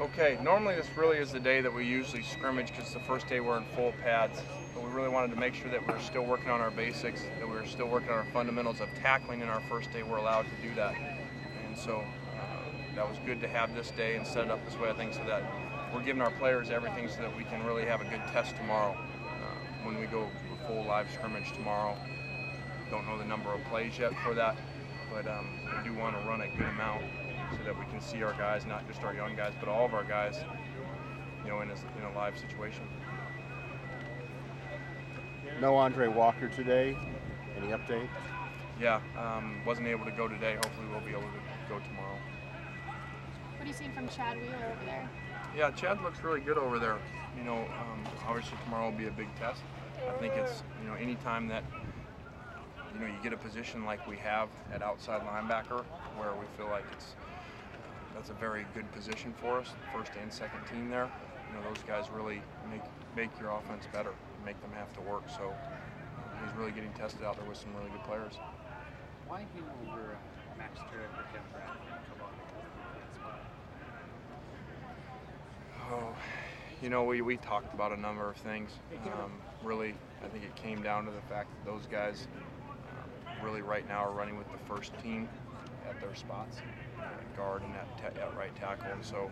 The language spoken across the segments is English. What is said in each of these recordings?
Okay, normally this really is the day that we usually scrimmage because it's the first day we're in full pads. But we really wanted to make sure that we're still working on our basics, that we're still working on our fundamentals of tackling in our first day we're allowed to do that. And so that was good to have this day and set it up this way, I think, so that we're giving our players everything so that we can really have a good test tomorrow when we go full live scrimmage tomorrow. Don't know the number of plays yet for that, but we do want to run a good amount so that we can see our guys, not just our young guys, but all of our guys, in a live situation. No Andre Walker today. Any update? Yeah, wasn't able to go today. Hopefully we'll be able to go tomorrow. What are you seeing from Chad Wheeler over there? Yeah, Chad looks really good over there. Obviously tomorrow will be a big test. I think it's, anytime that you get a position like we have at outside linebacker where we feel like that's a very good position for us, first and second team there. Those guys really make your offense better, make them have to work. So he's really getting tested out there with some really good players. Why him over Max Turek or Kevin Bradley come on that spot? We talked about a number of things. Really, I think it came down to the fact that those guys really right now are running with the first team at their spots, at guard and at right tackle. And so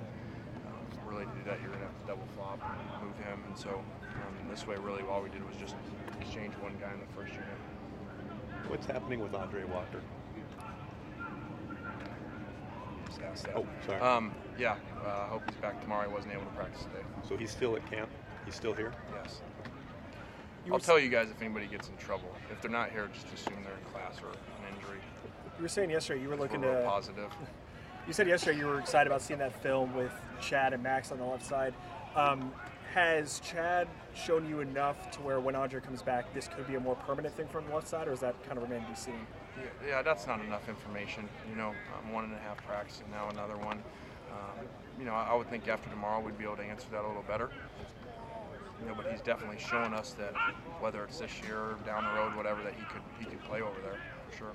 really to do that, you're going to have to double flop and move him. And so this way, really, all we did was just exchange one guy in the first unit. What's happening with Andre Walker? Just ask that. Oh, sorry. I hope he's back tomorrow. He wasn't able to practice today. So he's still at camp? He's still here? Yes. I'll tell you guys if anybody gets in trouble. If they're not here, just assume they're in class or an injury. You were saying yesterday you were looking We're to positive. You said yesterday you were excited about seeing that film with Chad and Max on the left side. Has Chad shown you enough to where when Andre comes back, this could be a more permanent thing from the left side, or is that kind of remain to be seen? Yeah, that's not enough information. 1.5 practice and now another one. I would think after tomorrow we'd be able to answer that a little better. But he's definitely shown us that whether it's this year or down the road, whatever, that he could play over there for sure.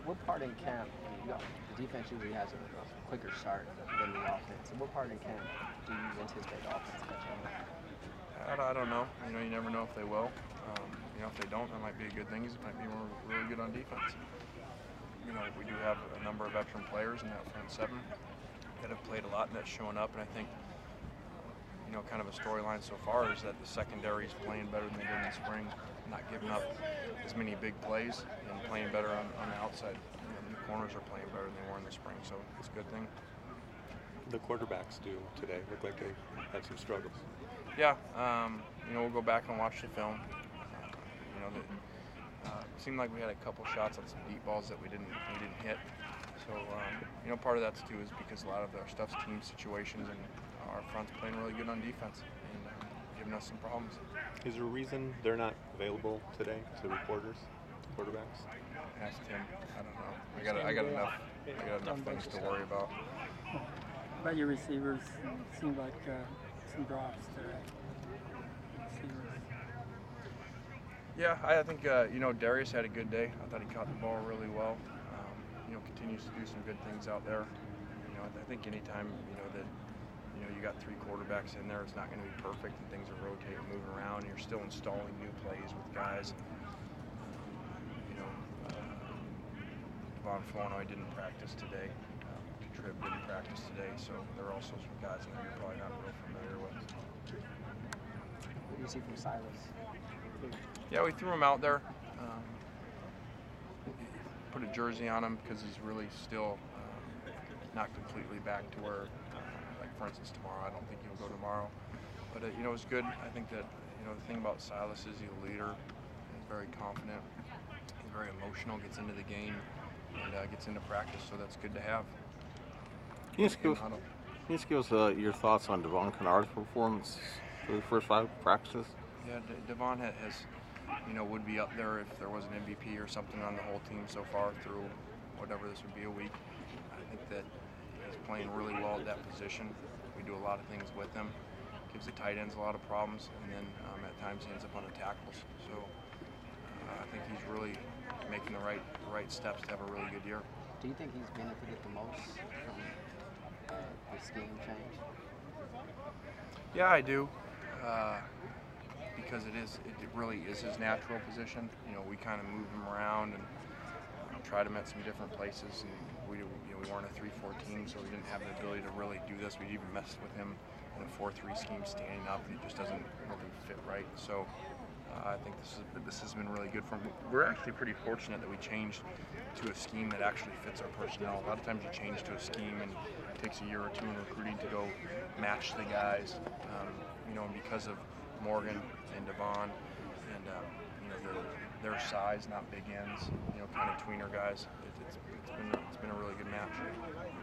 What part in camp, the defense usually has a quicker start than the offense. So what part in camp do you anticipate the offense catching up? I don't know. You never know if they will. If they don't, that might be a good thing. It might be really good on defense. We do have a number of veteran players in that front seven that have played a lot and that's showing up, and I think kind of a storyline so far is that the secondary is playing better than they did in the spring, not giving up as many big plays and playing better on the outside. The corners are playing better than they were in the spring, so it's a good thing. The quarterbacks do today. Look like they had some struggles. Yeah, we'll go back and watch the film. It seemed like we had a couple shots on some deep balls that we didn't hit. So, part of that too is because a lot of our stuff's team situations and our front's playing really good on defense and giving us some problems. Is there a reason they're not available today to reporters, quarterbacks? Ask Tim. I don't know. I got enough things to worry about. About your receivers, it seemed like some drops today. Yeah, I think Darius had a good day. I thought he caught the ball really well. Continues to do some good things out there. I think anytime that you got three quarterbacks in there, it's not going to be perfect and things are rotating, moving around. You're still installing new plays with guys. Devon Flournoy didn't practice today. Tribb didn't practice today, so there are also some guys that you're probably not real familiar with. What do you see from Silas? Yeah, we threw him out there. Put a jersey on him because he's really still not completely back to where, like for instance, tomorrow. I don't think he'll go tomorrow. But it was good. I think that the thing about Silas is he's a leader. He's very confident. He's very emotional. Gets into the game and gets into practice. So that's good to have. Can you just give us your thoughts on Devon Kennard's performance for the first 5 practices? Yeah, Devon has would be up there if there was an MVP or something on the whole team so far through whatever this would be a week. I think that he's playing really well at that position. We do a lot of things with him. Gives the tight ends a lot of problems, and then at times he ends up on the tackles. So I think he's really making the right steps to have a really good year. Do you think he's benefited the most from the scheme change? Yeah, I do. Because it really is his natural position. You know, we kind of move him around and tried him at some different places, and we weren't a 3-4 team, so we didn't have the ability to really do this. We even messed with him in a 4-3 scheme standing up. It just doesn't really fit right. So I think this has been really good for him. We're actually pretty fortunate that we changed to a scheme that actually fits our personnel. A lot of times you change to a scheme and it takes a year or two in recruiting to go match the guys. You know, and because of Morgan and Devon and you know their size, not big ends, you know, kind of tweener guys, it's been a really good match.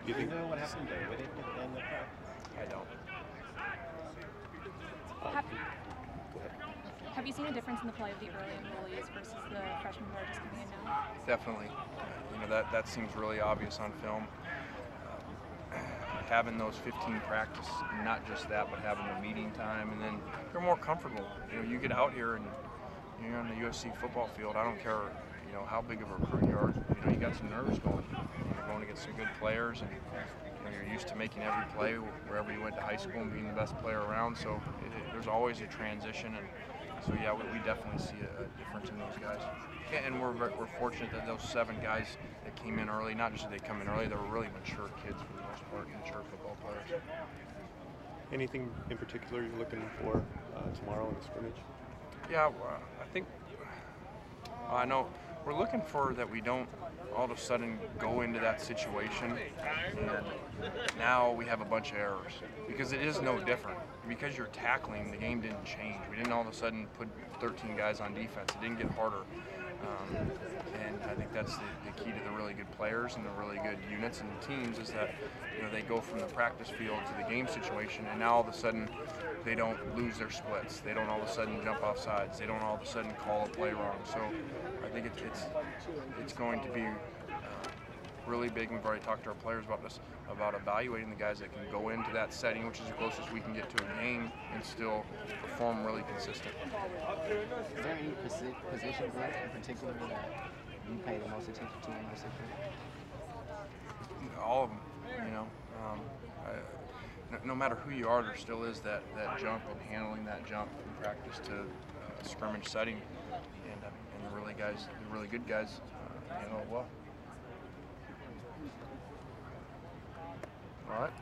Do you think? what happened to Whittick in the prep? I don't. Have you seen a difference in the play of the early enrollees versus the freshmen who are just coming in now? Definitely. You know, that seems really obvious on film. Having those 15 practice, not just that, but having the meeting time, and then you're more comfortable. You know, you get out here and you're on the USC football field. I don't care, you know, how big of a recruit you are. You know, you got some nerves going. You're going against some good players, and you know, you're used to making every play wherever you went to high school and being the best player around. So there's always a transition, and so yeah, we definitely see a difference in those guys. Yeah, and we're fortunate that those 7 guys that came in early, not just that they come in early, they were really mature kids for the most part, mature football players. Anything in particular you're looking for tomorrow in the scrimmage? Yeah, I think I know we're looking for that we don't all of a sudden go into that situation and now we have a bunch of errors, because it is no different. Because you're tackling, the game didn't change. We didn't all of a sudden put 13 guys on defense. It didn't get harder. And I think that's the key to the really good players and the really good units and teams, is that, you know, they go from the practice field to the game situation, and now all of a sudden they don't lose their splits. They don't all of a sudden jump off sides. They don't all of a sudden call a play wrong. So I think it's going to be really big. We've already talked to our players about this, about evaluating the guys that can go into that setting, which is the closest we can get to a game, and still perform really consistent. Is there any position group in particular that you pay the most attention to in this situation? All of them, you know. No matter who you are, there still is that jump, and handling that jump from practice to a scrimmage setting, and the really good guys handle it well. All right.